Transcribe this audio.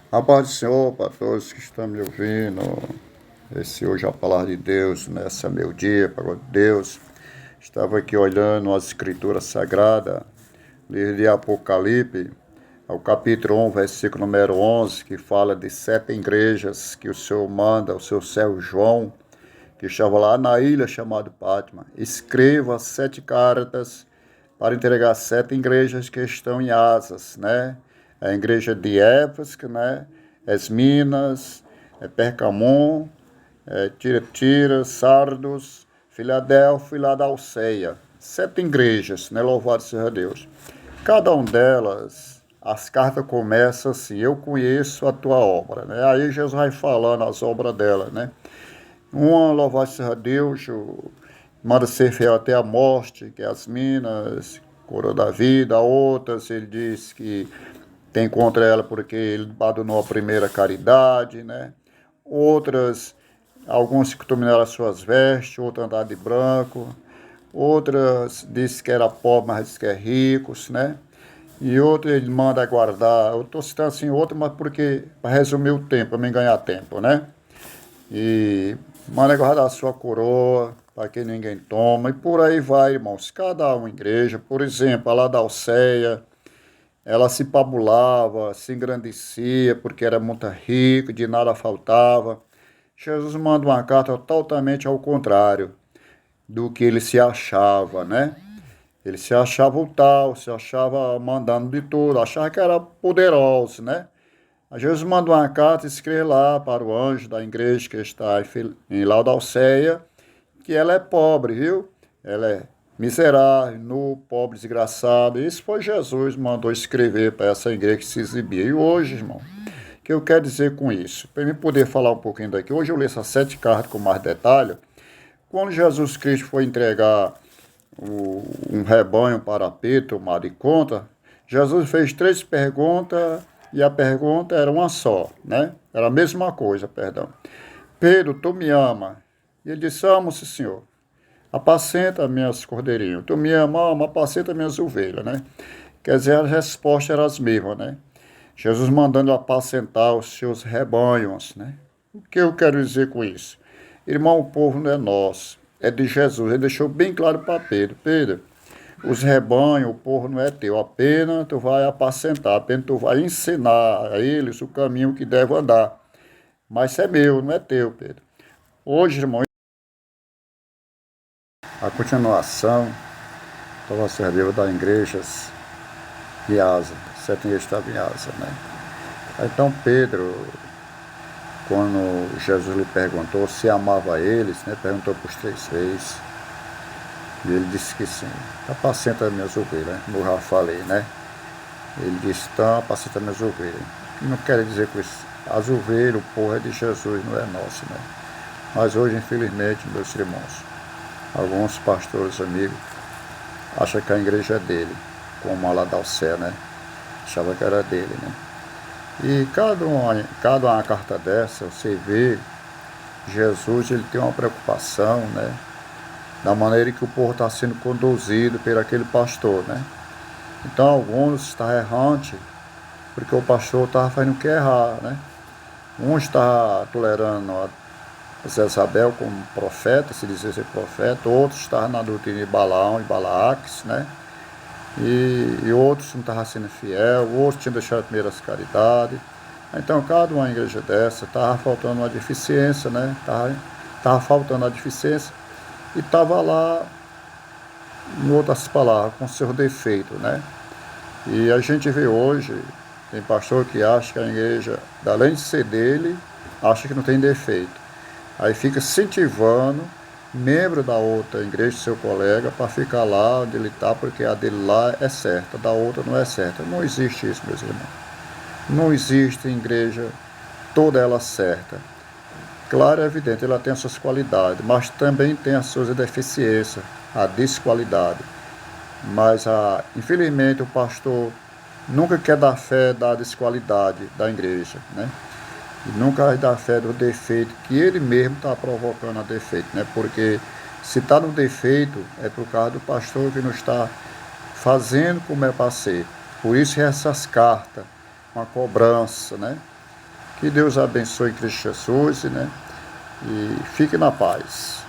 A paz do Senhor para todos que estão me ouvindo. Esse hoje é a palavra de Deus, nessa meu dia, para Deus. Estava aqui olhando as escrituras sagradas, livro de Apocalipse, ao capítulo 1, versículo número 11, que fala de 7 igrejas que o Senhor manda, o seu servo João, que estava lá na ilha chamada Patmos. Escreva 7 cartas para entregar 7 igrejas que estão em Asas, né? A igreja de Éfeso, né? Esminas, Pergamon, Tiatira, Sardos, Filadélfia e Laodiceia. 7 igrejas, né? Louvado seja Deus. Cada uma delas, as cartas começam assim: eu conheço a tua obra, né? Aí Jesus vai falando as obras dela, né? Uma, louvado seja Deus, manda ser fiel até a morte, que é as minas, coroa da vida. Outras, ele diz que tem contra ela porque ele abandonou a primeira caridade, né? Outras, alguns que dominaram as suas vestes, outras andaram de branco. Outras, diz que era pobre, mas diz que é ricos, né? E outro ele manda guardar. Eu estou citando assim outro, mas porque para resumir o tempo, para mim ganhar tempo, né? E manda guardar a sua coroa, para que ninguém toma, e por aí vai, irmãos. Cada uma igreja, por exemplo, a Laodiceia, ela se pabulava, se engrandecia, porque era muito rica, de nada faltava. Jesus manda uma carta totalmente ao contrário do que ele se achava, né? Ele se achava o tal, se achava mandando de tudo, achava que era poderoso, né? Aí Jesus manda uma carta e escreve lá para o anjo da igreja que está em Laodiceia, que ela é pobre, viu? Ela é miserável, nu, pobre, desgraçada. Isso foi Jesus mandou escrever para essa igreja que se exibia. E hoje, irmão, o que eu quero dizer com isso? Para mim poder falar um pouquinho daqui. Hoje eu li essas 7 cartas com mais detalhe. Quando Jesus Cristo foi entregar um rebanho para Pedro, tomar de conta, Jesus fez 3 perguntas e a pergunta era uma só, né? Era a mesma coisa, perdão. Pedro, tu me ama? E ele disse, amo, sim, senhor. Apacenta minhas cordeirinhos. Tu me ama, apacenta minhas ovelhas, né? Quer dizer, as respostas eram as mesmas, né? Jesus mandando apacentar os seus rebanhos, né? O que eu quero dizer com isso? Irmão, o povo não é nosso, é de Jesus. Ele deixou bem claro para Pedro. Pedro, os rebanhos, o povo não é teu. Apenas tu vai apacentar, apenas tu vai ensinar a eles o caminho que deve andar. Mas é meu, não é teu, Pedro. Hoje, irmão, a continuação, estava servindo da igrejas de Asa, 7 igrejas estavam em Asa, né? Então Pedro, quando Jesus lhe perguntou se amava eles, né? Perguntou por 3 vezes. E ele disse que sim. Apacenta minhas ovelhas, né? Como eu já falei, né? Ele disse, então, apacenta minhas ovelhas. O que não quer dizer com isso? As ovelhas, o povo é de Jesus, não é nosso, né? Mas hoje, infelizmente, meus irmãos, alguns pastores amigos acham que a igreja é dele, como a Laodiceia, né? Achava que era dele, né? E cada uma carta dessa, você vê, Jesus ele tem uma preocupação, né? Da maneira que o povo está sendo conduzido por aquele pastor, né? Então alguns estão errantes, porque o pastor estava fazendo o que é errar, né? Uns está tolerando a Jezabel como profeta, se dizer ser profeta, outros estavam na doutrina de Balaão e Balaques, né? E outros não estavam sendo fiel, outros tinham deixado primeiro as caridades. Então, cada uma igreja dessa estava faltando uma deficiência, né? Tava faltando a deficiência e estava lá, em outras palavras, com seu defeito, né? E a gente vê hoje, tem pastor que acha que a igreja, além de ser dele, acha que não tem defeito. Aí fica incentivando membro da outra igreja, seu colega, para ficar lá onde ele está, porque a dele lá é certa, a da outra não é certa. Não existe isso, meus irmãos. Não existe igreja toda ela certa. Claro, é evidente, ela tem as suas qualidades, mas também tem as suas deficiências, a desqualidade. Mas, infelizmente, o pastor nunca quer dar fé da desqualidade da igreja, né? E nunca vai dar fé do defeito que ele mesmo está provocando a defeito, né? Porque se está no defeito, é por causa do pastor que não está fazendo como é para ser. Por isso essas cartas, uma cobrança, né? Que Deus abençoe Cristo Jesus, né? E fique na paz.